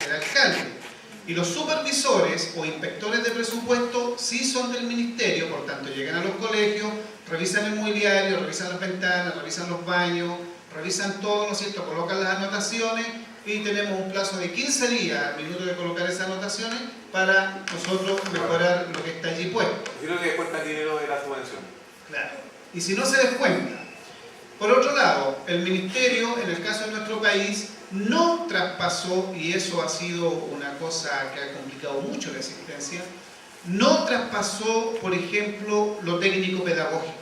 el alcalde. Y los supervisores o inspectores de presupuesto sí son del ministerio, por tanto llegan a los colegios, revisan el mobiliario, revisan las ventanas, revisan los baños, revisan todo, ¿no es cierto?, colocan las anotaciones y tenemos un plazo de 15 días al minuto de colocar esas anotaciones para nosotros mejorar lo que está allí puesto. Si no se descuenta el dinero de la subvención. Claro. Y si no se descuenta. Por otro lado, el ministerio, en el caso de nuestro país, no traspasó, y eso ha sido una cosa que ha complicado mucho la existencia, no traspasó, por ejemplo, lo técnico-pedagógico.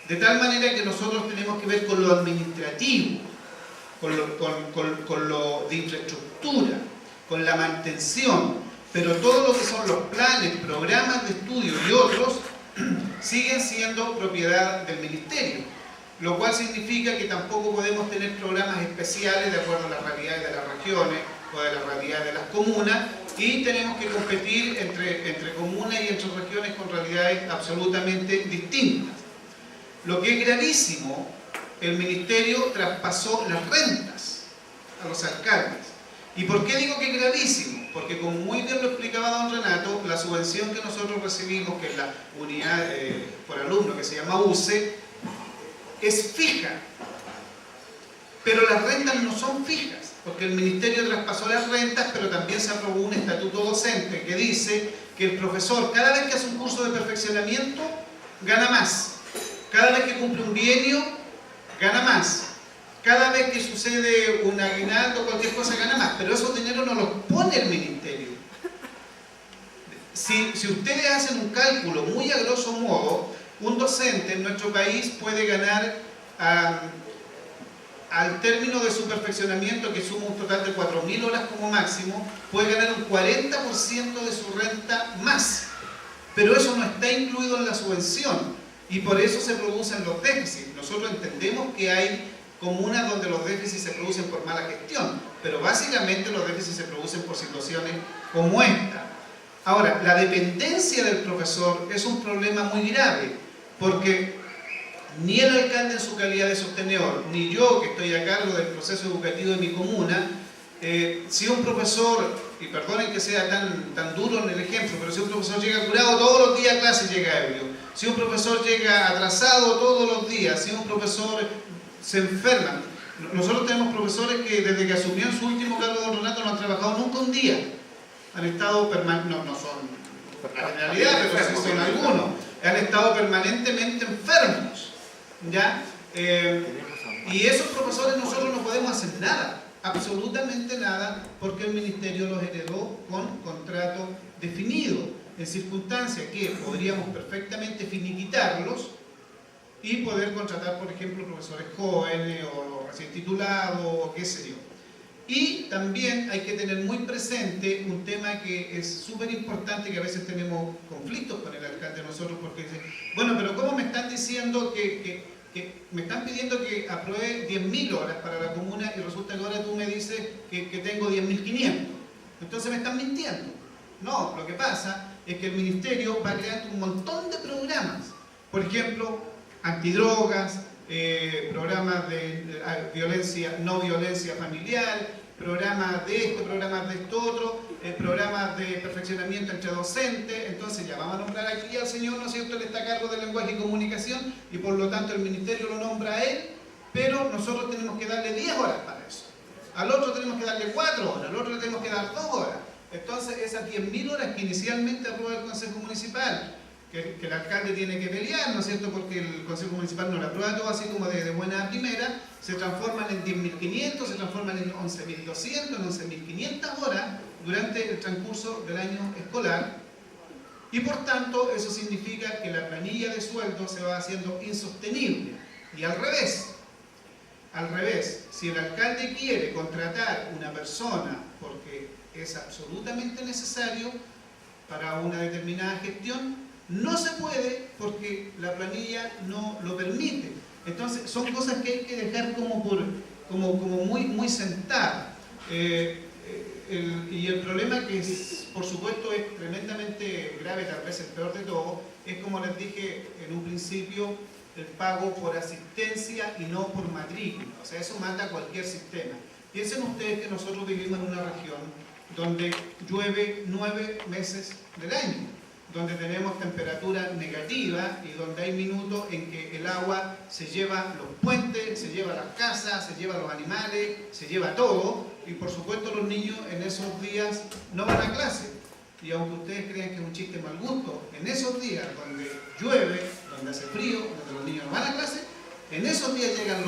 De tal manera que nosotros tenemos que ver con lo administrativo, con lo de infraestructura, con la mantención, pero todo lo que son los planes, programas de estudio y otros siguen siendo propiedad del ministerio, lo cual significa que tampoco podemos tener programas especiales de acuerdo a las realidades de las regiones o de las realidades de las comunas, y tenemos que competir entre comunas y entre regiones con realidades absolutamente distintas. Lo que es gravísimo, el ministerio traspasó las rentas a los alcaldes. ¿Y por qué digo que es gravísimo? Porque, como muy bien lo explicaba don Renato, la subvención que nosotros recibimos, que es la unidad por alumno, que se llama UCE, es fija. Pero las rentas no son fijas, porque el ministerio traspasó las rentas, pero también se aprobó un estatuto docente que dice que el profesor, cada vez que hace un curso de perfeccionamiento, gana más. Cada vez que cumple un bienio, gana más. Cada vez que sucede un aguinaldo o cualquier cosa, gana más. Pero esos dineros no los pone el ministerio. Si ustedes hacen un cálculo muy a grosso modo, un docente en nuestro país puede ganar al término de su perfeccionamiento, que suma un total de 4.000 horas como máximo, puede ganar un 40% de su renta más. Pero eso no está incluido en la subvención. Y por eso se producen los déficits. Nosotros entendemos que hay comunas donde los déficits se producen por mala gestión, pero básicamente los déficits se producen por situaciones como esta. Ahora, la dependencia del profesor es un problema muy grave, porque ni el alcalde en su calidad de sostenedor, ni yo, que estoy a cargo del proceso educativo de mi comuna, si un profesor, y perdonen que sea tan duro en el ejemplo, pero si un profesor llega curado todos los días a clase, llega ebrio. Si un profesor llega atrasado todos los días, si un profesor se enferma. Nosotros tenemos profesores que desde que asumió en su último cargo don Renato no han trabajado nunca un día. Han estado permanentemente, no son la generalidad, pero sí son algunos. Han estado permanentemente enfermos. ¿Ya? Y esos profesores nosotros no podemos hacer nada, absolutamente nada, porque el ministerio los heredó con contrato definido, en circunstancias que podríamos perfectamente finiquitarlos y poder contratar, por ejemplo, profesores jóvenes o recién titulados o qué sé yo. Y también hay que tener muy presente un tema que es súper importante, que a veces tenemos conflictos con el alcalde nosotros, porque dicen, bueno, pero ¿cómo me están diciendo que me están pidiendo que apruebe 10.000 horas para la comuna y resulta que ahora tú me dices que tengo 10.500? Entonces me están mintiendo. No, lo que pasa es que el ministerio va creando un montón de programas. Por ejemplo, antidrogas, programas de no violencia familiar, programas de esto otro, programas de perfeccionamiento entre docentes. Entonces ya vamos a nombrar aquí al señor, ¿no es cierto?, él está a cargo del lenguaje y comunicación y por lo tanto el ministerio lo nombra a él, pero nosotros tenemos que darle 10 horas para eso. Al otro tenemos que darle 4 horas, al otro le tenemos que dar 2 horas. Entonces esas 10.000 horas que inicialmente aprueba el Consejo Municipal, que el alcalde tiene que pelear, ¿no es cierto?, porque el Consejo Municipal no la aprueba todo así como de buena primera, se transforman en 10.500, se transforman en 11.200, en 11.500 horas durante el transcurso del año escolar, y por tanto eso significa que la planilla de sueldo se va haciendo insostenible. Y al revés, si el alcalde quiere contratar una persona porque es absolutamente necesario para una determinada gestión, no se puede porque la planilla no lo permite. Entonces son cosas que hay que dejar como muy sentadas. Y el problema, que por supuesto es tremendamente grave, tal vez el peor de todo, es, como les dije en un principio, el pago por asistencia y no por matrícula. O sea, eso mata cualquier sistema. Piensen ustedes que nosotros vivimos en una región donde llueve 9 meses del año, donde tenemos temperatura negativa y donde hay minutos en que el agua se lleva los puentes, se lleva las casas, se lleva los animales, se lleva todo, y por supuesto los niños en esos días no van a clase. Y aunque ustedes crean que es un chiste mal gusto, en esos días donde llueve, donde hace frío, donde los niños no van a clase, en esos días llegan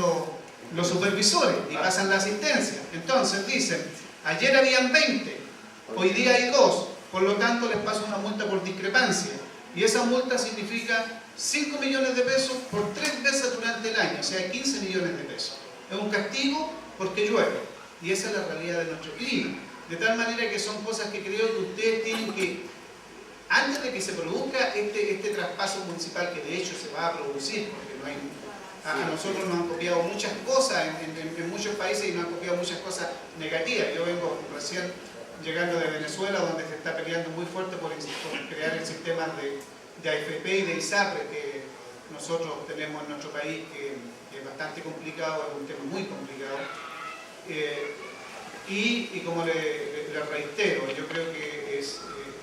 los supervisores y pasan la asistencia. Entonces dicen, ayer habían 20, hoy día hay 2, por lo tanto les paso una multa por discrepancia. Y esa multa significa 5 millones de pesos por 3 veces durante el año, o sea, 15 millones de pesos. Es un castigo porque llueve. Y esa es la realidad de nuestro clima. De tal manera que son cosas que creo que ustedes tienen que, antes de que se produzca este traspaso municipal, que de hecho se va a producir, porque no hay... A nosotros nos han copiado muchas cosas en muchos países y nos han copiado muchas cosas negativas. Yo vengo recién llegando de Venezuela, donde se está peleando muy fuerte por crear el sistema de AFP y de ISAPRE que nosotros tenemos en nuestro país, que es bastante complicado, es un tema muy complicado. Y como le reitero, yo creo que es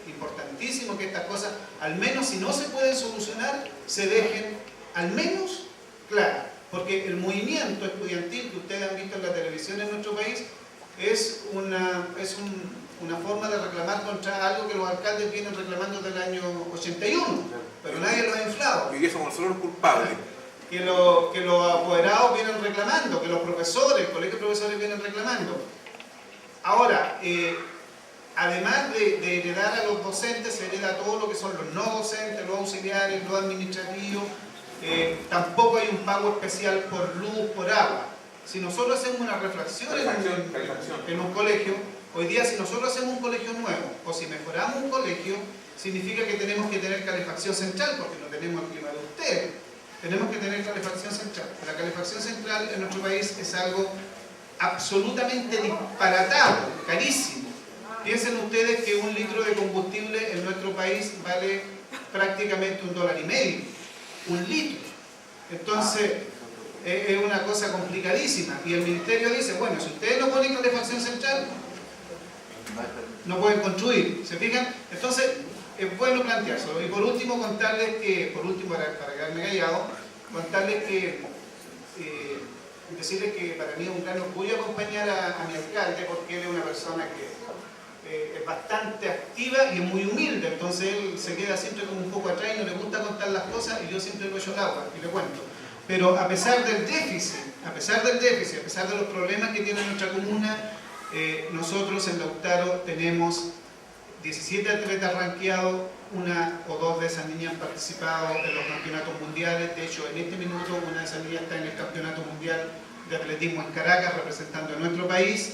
importantísimo que estas cosas, al menos si no se pueden solucionar, se dejen al menos claras. Porque el movimiento estudiantil que ustedes han visto en la televisión en nuestro país es una forma de reclamar contra algo que los alcaldes vienen reclamando desde el año 81, pero nadie lo ha inflado. Y que somos nosotros los culpables. Que los apoderados vienen reclamando, que los profesores, el colegio de profesores vienen reclamando. Ahora, además de heredar a los docentes, se hereda todo lo que son los no docentes, los auxiliares, los administrativos. Tampoco hay un pago especial por luz, por agua. Si nosotros hacemos una reflexión en un colegio, hoy día si nosotros hacemos un colegio nuevo o si mejoramos un colegio, significa que tenemos que tener calefacción central, porque no tenemos el clima de ustedes. Tenemos que tener calefacción central. La calefacción central en nuestro país es algo absolutamente disparatado, carísimo. Piensen ustedes que un litro de combustible en nuestro país vale prácticamente $1,50, un litro. Entonces es una cosa complicadísima y el ministerio dice, bueno, si ustedes no ponen calefacción central no pueden construir, ¿se fijan? Entonces es bueno planteárselo. Y por último contarles que, para quedarme callado, contarles que decirles que para mí es un gran orgullo acompañar a mi alcalde, porque él es una persona que es bastante activa y es muy humilde, entonces él se queda siempre como un poco atrás y no le gusta contar las cosas, y yo siempre lo echo al agua y le cuento. Pero a pesar del déficit, a pesar de los problemas que tiene nuestra comuna, nosotros en Lautaro tenemos 17 atletas rankeados, una o dos de esas niñas han participado en los campeonatos mundiales. De hecho, en este minuto una de esas niñas está en el campeonato mundial de atletismo en Caracas, representando a nuestro país.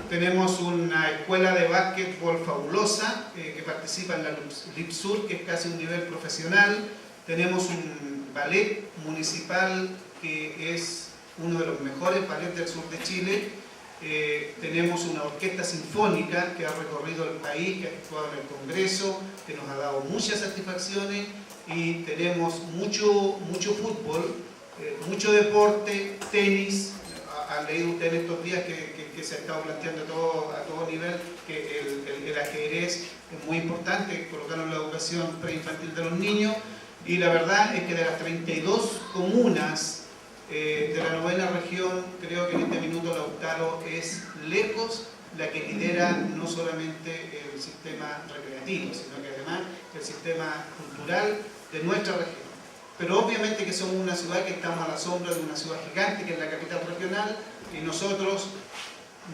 Tenemos una escuela de básquetbol fabulosa que participa en la LIPSUR, que es casi un nivel profesional. Tenemos un ballet municipal que es uno de los mejores ballets del sur de Chile. Tenemos una orquesta sinfónica que ha recorrido el país, que ha actuado en el Congreso, que nos ha dado muchas satisfacciones, y tenemos mucho fútbol, mucho deporte, tenis. Han leído ustedes en estos días que se ha estado planteando a todo nivel que el ajedrez es muy importante, colocarlo en la educación preinfantil de los niños, y la verdad es que de las 32 comunas de la 9ª región, creo que en este minuto Lautaro es lejos la que lidera no solamente el sistema recreativo, sino que además el sistema cultural de nuestra región. Pero obviamente que somos una ciudad que estamos a la sombra de una ciudad gigante que es la capital regional, y nosotros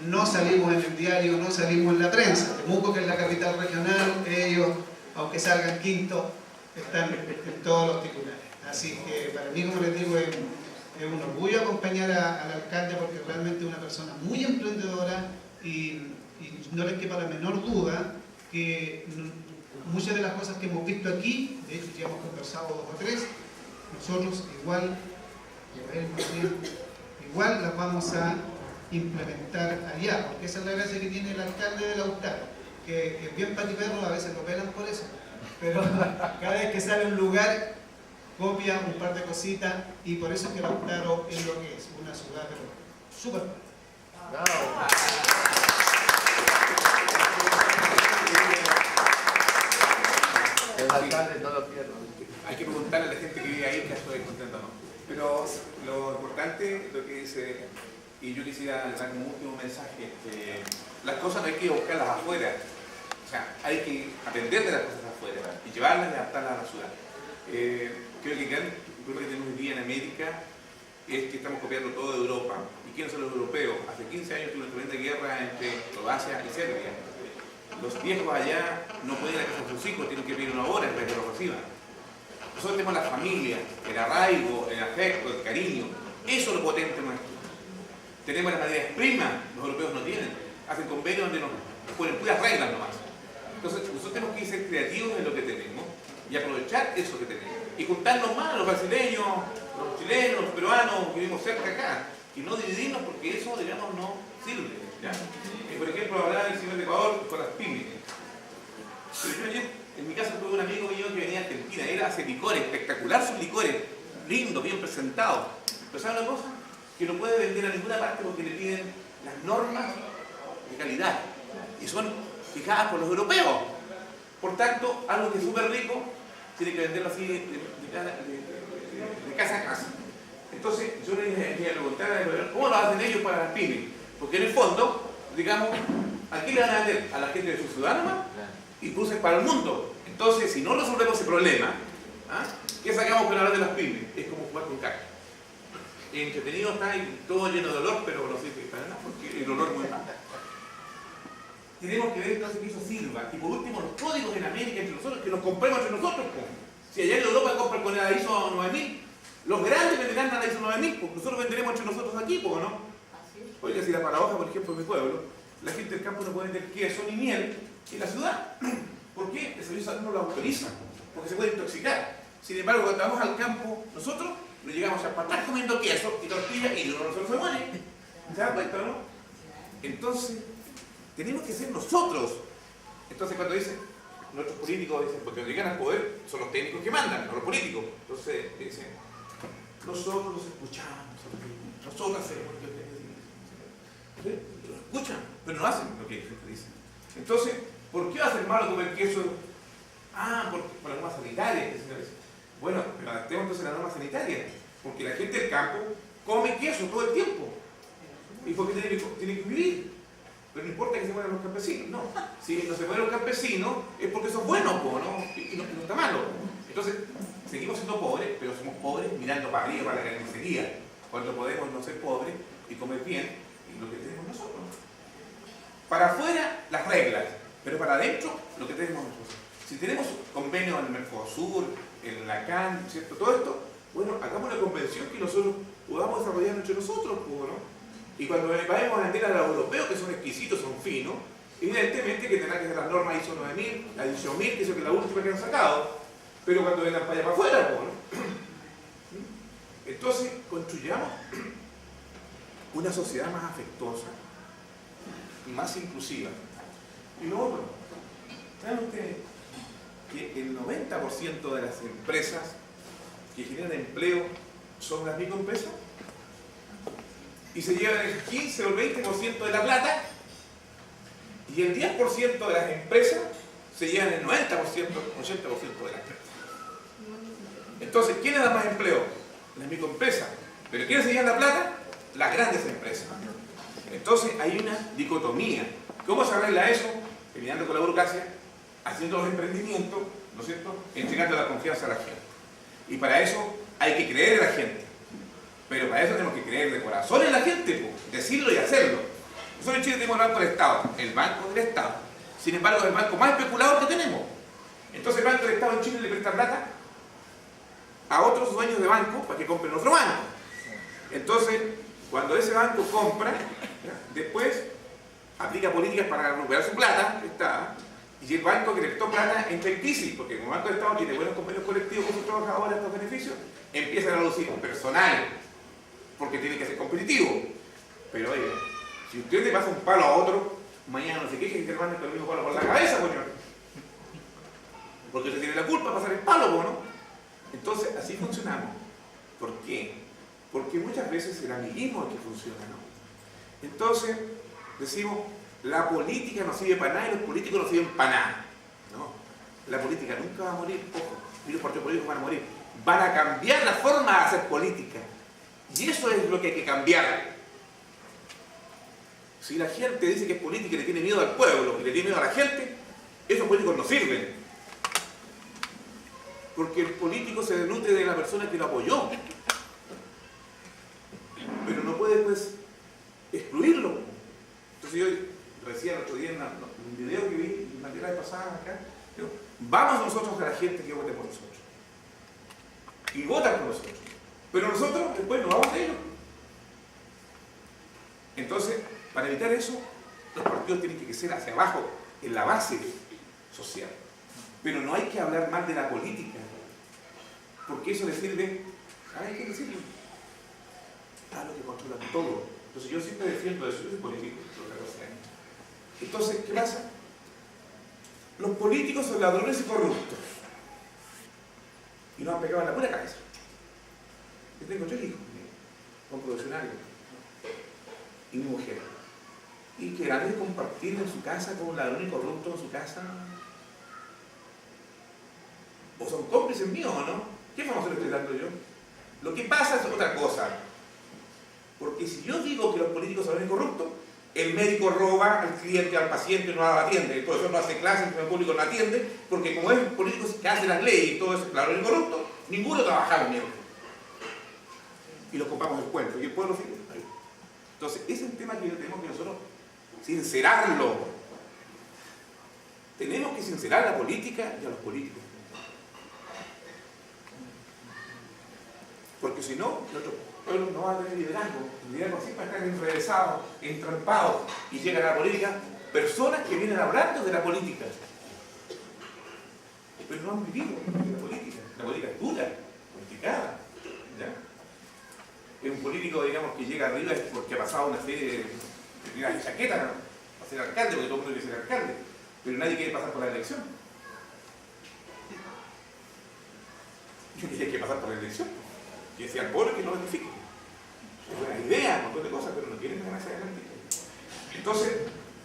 no salimos en el diario, no salimos en la prensa. Temuco, que es la capital regional, ellos, aunque salgan quinto, están en todos los titulares. Así que para mí, como les digo, es un orgullo acompañar al alcalde, porque realmente es una persona muy emprendedora, y no les quepa la menor duda que muchas de las cosas que hemos visto aquí, de hecho ya hemos conversado 2 o 3, nosotros igual las vamos a implementar allá, porque esa es la gracia que tiene el alcalde de Lautaro, que es bien patiperro, a veces lo pelan por eso, pero cada vez que sale a un lugar copia un par de cositas, y por eso es que Lautaro es lo que es, una ciudad súper. alcaldes no lo pierdan. Hay que preguntarle a la gente que vive ahí que estoy contento o no. Pero lo importante, lo que dice, y yo quisiera dar como último mensaje, que las cosas no hay que buscarlas afuera. O sea, hay que aprender de las cosas afuera y llevarlas y adaptarlas a la ciudad. Creo que el gran problema que tenemos hoy día en América es que estamos copiando todo de Europa. ¿Y quiénes son los europeos? Hace 15 años tuvo una tremenda guerra entre Croacia y Serbia. Los viejos allá no pueden ir a casa de sus hijos, tienen que pedir una hora para que lo reciban. Nosotros tenemos la familia, el arraigo, el afecto, el cariño. Eso es lo potente nuestro. Tenemos las materias primas, los europeos no tienen. Hacen convenios donde nos ponen puras reglas nomás. Entonces, nosotros tenemos que ser creativos en lo que tenemos y aprovechar eso que tenemos. Y juntarnos más, los brasileños, los chilenos, los peruanos, que vivimos cerca acá. Y no dividirnos porque eso, digamos, no sirve. ¿Ya? Por ejemplo, hablaba el señor de Ecuador con las pymes. Pero yo ayer, en mi casa tuve un amigo mío que venía de Argentina. Él hace licores, espectacular sus licores. Lindo, bien presentados. Pero ¿sabe una cosa? Que no puede vender a ninguna parte porque le piden las normas de calidad. Y son fijadas por los europeos. Por tanto, algo que es súper rico, tiene que venderlo así de casa a casa. Entonces, yo le dije a preguntar, ¿cómo lo hacen ellos para las pymes? Porque en el fondo, digamos, ¿a quién le van a vender? A la gente de su ciudad nomás y puse para el mundo. Entonces, si no resolvemos ese problema, ¿ah? ¿Qué sacamos con hablar de las pymes? Es como jugar con caca. Entretenido está y todo lleno de olor, pero no sirve para nada porque el olor es muy malo. Tenemos que ver entonces que eso sirva. Y por último, los códigos en América entre nosotros, que los compremos entre nosotros. Si allá en Europa compran con la ISO 9000, los grandes venderán a la ISO 9000, porque nosotros venderemos entre nosotros aquí, ¿no? Oiga, si la paradoja, por ejemplo, en mi pueblo, la gente del campo no puede vender queso ni miel en la ciudad. ¿Por qué? El servicio no lo autoriza, porque se puede intoxicar. Sin embargo, cuando vamos al campo, nosotros nos llegamos a patar comiendo queso y tortilla y uno no se muere. ¿Se dan cuenta, no? Entonces, tenemos que ser nosotros. Entonces, cuando dicen, nuestros políticos dicen, porque cuando llegan al poder, son los técnicos que mandan, no los políticos. Entonces, dicen, nosotros los escuchamos, nosotros hacemos lo que ustedes dicen. Los escuchan, pero no hacen lo que la gente dice. Entonces, ¿por qué va a ser malo comer queso? Por las normas sanitarias. Bueno, pero adaptemos entonces la norma sanitaria, porque la gente del campo come queso todo el tiempo. ¿Y por qué tiene que vivir? Pero no importa que se mueran los campesinos, no. Si no se mueren los campesinos es porque son buenos, ¿no? Y no está malo. Entonces, seguimos siendo pobres, pero somos pobres mirando para arriba, para la carnicería, cuando podemos no ser pobres y comer bien y lo que tenemos nosotros. Para afuera, las reglas, pero para adentro, lo que tenemos nosotros. Si tenemos convenios en el Mercosur, en la CAN, ¿cierto? Todo esto, bueno, hagamos una convención que nosotros podamos desarrollar entre nosotros, ¿no? Y cuando vayamos a vender a los europeos, que son exquisitos, son finos, evidentemente que tendrán que ser las normas ISO 9000, la 18000, que es la última que han sacado, pero cuando vengan para allá para afuera, ¿no? Entonces, construyamos una sociedad más afectuosa, más inclusiva. Y lo otro, ¿saben ustedes que el 90% de las empresas que generan empleo son las microempresas? Y se llevan el 15 o el 20% de la plata, y el 10% de las empresas se llevan el 90%, 80% de la plata. Entonces, ¿quiénes dan más empleo? Las microempresas. ¿Pero quiénes se llevan la plata? Las grandes empresas. Entonces, hay una dicotomía. ¿Cómo se arregla eso? Terminando con la burocracia, haciendo los emprendimientos, ¿no es cierto? Entregando la confianza a la gente. Y para eso hay que creer en la gente. Pero para eso tenemos que creer de corazón en la gente, pues, decirlo y hacerlo. Nosotros en Chile tenemos el Banco del Estado, el Banco del Estado. Sin embargo, es el banco más especulador que tenemos. Entonces el Banco del Estado en Chile le presta plata a otros dueños de banco para que compren otro banco. Entonces, cuando ese banco compra, ¿ya? Después aplica políticas para recuperar su plata, prestada, y el banco que le prestó plata entra en crisis, porque como el Banco del Estado tiene buenos convenios colectivos con sus trabajadores, estos beneficios, empiezan a reducir personal, porque tiene que ser competitivo. Pero oye, si usted le pasa un palo a otro, mañana no se queje que te manden con el mismo palo por la cabeza, coño. Porque usted tiene la culpa de pasar el palo, ¿no? Entonces, así funcionamos. ¿Por qué? Porque muchas veces el amiguismo es el que funciona, ¿no? Entonces, decimos, la política no sirve para nada y los políticos no sirven para nada, ¿no? La política nunca va a morir, ojo, ni los partidos políticos van a morir. Van a cambiar la forma de hacer política. Y eso es lo que hay que cambiar. Si la gente dice que es política y le tiene miedo al pueblo, y le tiene miedo a la gente, esos políticos no sirven. Porque el político se nutre de la persona que lo apoyó. Pero no puede, pues, excluirlo. Entonces yo decía el otro día en un video que vi, la vez pasada acá, digo, vamos nosotros a la gente que vote por nosotros. Y votan por nosotros. Pero nosotros después nos vamos de ellos. Entonces, para evitar eso, los partidos tienen que crecer hacia abajo, en la base social. Pero no hay que hablar mal de la política, porque eso le sirve, ¿saben qué le sirve? A lo que controla todo. Entonces yo siempre defiendo eso, yo soy político, por 14 años. Entonces, ¿qué pasa? Los políticos son ladrones y corruptos. Y nos han pegado en la pura cabeza. Yo tengo 3 hijos, un profesional y mi mujer. Y que nadie compartir en su casa con un ladrón y corrupto en su casa. O son cómplices míos, ¿o no? ¿Qué información le estoy dando yo? Lo que pasa es otra cosa. Porque si yo digo que los políticos son corruptos, el médico roba al cliente, al paciente, no lo atiende. El profesor no hace clases, el público no atiende, porque como es un político que hace las leyes y todo eso es ladrón y corrupto, ninguno trabajamos bien. Y los compramos el cuento. Y el pueblo sigue. Entonces, ese es el tema que tenemos que nosotros sincerarlo. Tenemos que sincerar la política y a los políticos. Porque si no, el otro pueblo no va a tener liderazgo. El liderazgo siempre va a estar enrevesado, entrampado. Y llega a la política personas que vienen hablando de la política. Pero no han vivido la política. La política es dura, complicada. ¿Ya? Es un político, digamos, que llega arriba porque ha pasado una serie de chaquetas para ser alcalde, porque todo el mundo quiere ser alcalde, pero nadie quiere pasar por la elección. Y hay que pasar por la elección, que sea el pueblo que no lo identifique. Es buena idea, un montón de cosas, pero no quieren ganar hacia adelante. Entonces,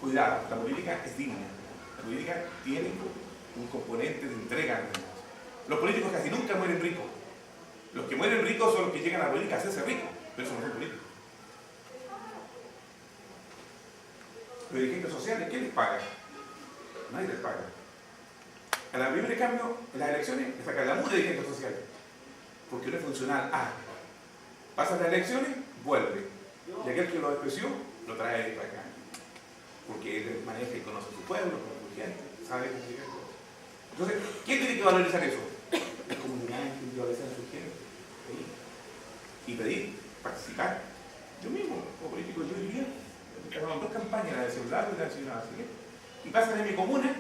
cuidado, la política es digna. La política tiene un componente de entrega. Los políticos casi nunca mueren ricos. Los que mueren ricos son los que llegan a la política a hacerse ricos, pero eso no son políticos. Los dirigentes sociales, ¿quién les paga? Nadie les paga. A la primera cambio, en las elecciones, le sacan la multa de dirigentes sociales, porque no es funcional. Pasan las elecciones, vuelve. Y aquel que lo despreció, lo trae para acá. Porque él maneja y conoce su pueblo, conoce su gente, sabe cómo llegar. Entonces, ¿quién tiene que valorizar eso? La comunidad tiene que valorizar a su gente. Y pedir, participar. Yo mismo, como político, yo diría, en 2 campañas, la de celular y la de señora Bachelet, y pasan en mi comuna,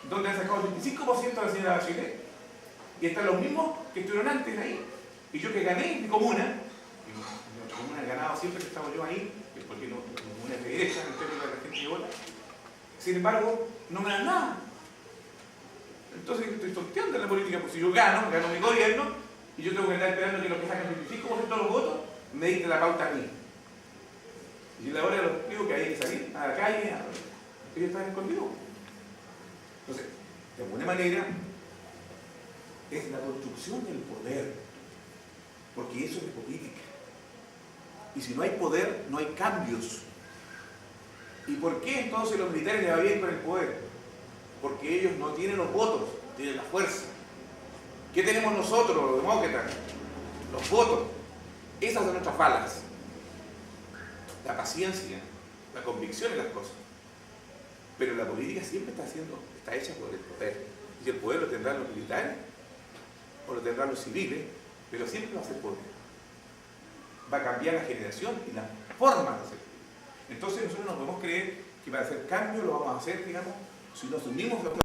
donde han sacado el 25% de la señora Bachelet, y están los mismos que estuvieron antes ahí. Y yo que gané en mi comuna, y mi comuna ha ganado siempre que estaba yo ahí, porque no, mi comuna es de derecha en términos de la gente que vota, sin embargo, no me dan nada. Entonces estoy sorteando en la política, porque si yo gano mi gobierno, y yo tengo que estar esperando que los que sacan el 25% de los votos me dicten la pauta a mí. Y a la hora de los digo que hay que salir a la calle, ellos están escondidos. Entonces, de alguna manera, es la construcción del poder, porque eso es política. Y si no hay poder, no hay cambios. ¿Y por qué entonces los militares les va bien con el poder? Porque ellos no tienen los votos, tienen la fuerza. ¿Qué tenemos nosotros, los demócratas? Los votos. Esas son nuestras balas. La paciencia, la convicción en las cosas. Pero la política siempre está hecha por el poder. Y el poder lo tendrán los militares o lo tendrán los civiles, pero siempre va a ser poder. Va a cambiar la generación y la forma de hacer. Entonces nosotros no podemos creer que para hacer cambio lo vamos a hacer, digamos, si nos unimos